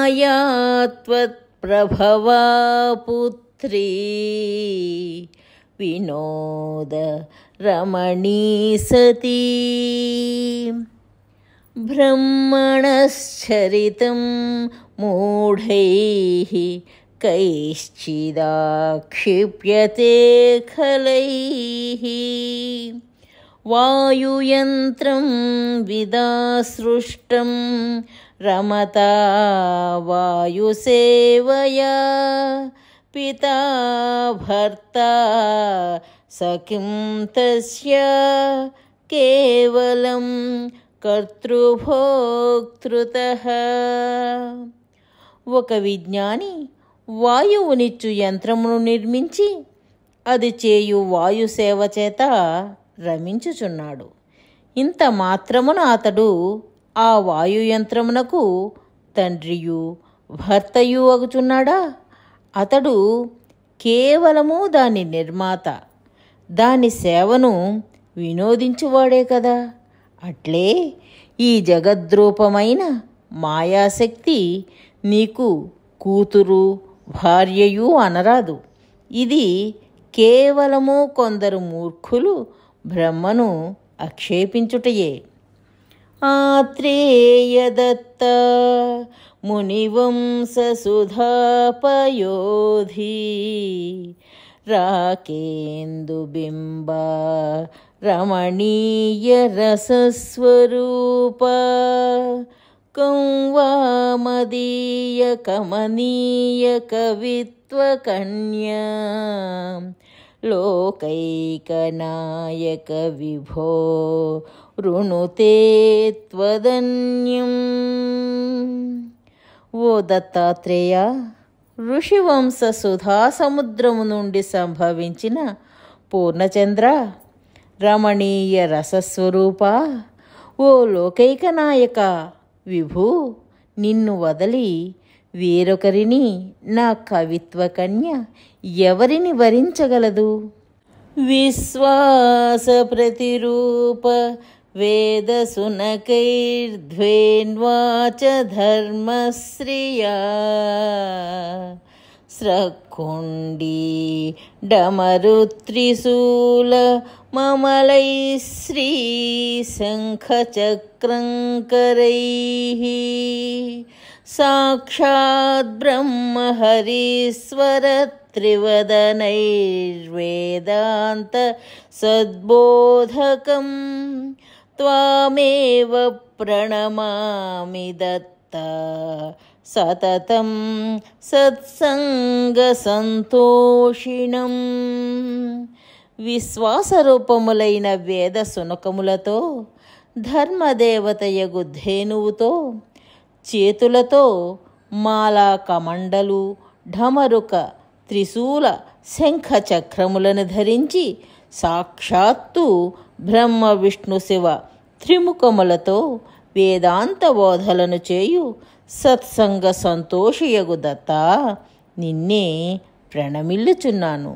మాయా త్వత్ప్రభవా పుత్రీ వినోద రమణీ సతీ బ్రహ్మణశ్చరితం మూఢైః కైశ్చిదాక్షిప్యతే ఖలైః వాయుయంత్రం విదాసృష్టం రమతా వాయుసేవయా పితా భర్తా సకిం తస్య కేవలం కర్తృభోక్తృతః. ఒక విజ్ఞాని వాయువునిచ్చు యంత్రమును నిర్మించి అది చేయు వాయుసేవ చేత రమించుచున్నాడు. ఇంత మాత్రమున అతడు ఆ వాయుయంత్రమునకు తండ్రియు భర్తయు అగుచున్నాడా? అతడు కేవలము దాని నిర్మాత, దాని సేవను వినోదించువాడే కదా. అట్లే ఈ జగద్రూపమైన మాయాశక్తి నీకు కూతురు భార్యయు అనరాదు. ఇది కేవలము కొందరు మూర్ఖులు బ్రహ్మను ఆక్షేపించుటయే. ఆత్రేయదత్త మునివంశసుధాపయోధి రాకేందుబింబ రమణీయ రసస్వరూప కంవామదీయ కమనీయ కవిత్వకన్యా లోకైకనాయక విభో రుణుతే త్వదన్యం. ఓ దత్తాత్రేయ, ఋషివంశ సుధా సముద్రము నుండి సంభవించిన పూర్ణచంద్ర, రమణీయ రసస్వరూప, ఓ లోకైకనాయక విభూ, నిన్ను వదలి వేరొకరిని నా కవిత్వ కన్య ఎవరిని వరించగలదు? విశ్వాస ప్రతిరూప వేద సునకైర్ధ్వేన్వాచ ధర్మశ్రియా స్రకుండీ డమరుత్రిశూల మమలై శ్రీ శంఖచక్రంకరైః సాక్షాత్ బ్రహ్మ హరీశ్వర త్రివదనైర్వేదాంత సద్బోధకం త్వామేవ ప్రణమామి దత్త సతతం సత్సంగ సంతోషిణం. విశ్వాసరూపములైన వేద సునకములతో, ధర్మదేవతయగు ధేనువుతో, చేతులతో మాలా కమండలు, ఢమరుక, త్రిశూల, శంఖ చక్రములను ధరించి సాక్షాత్తు బ్రహ్మ విష్ణు శివ త్రిముఖములతో వేదాంత బోధలను చేయు సత్సంగ సంతోషియగు దత్త, నిన్నే ప్రణమిల్లుచున్నాను.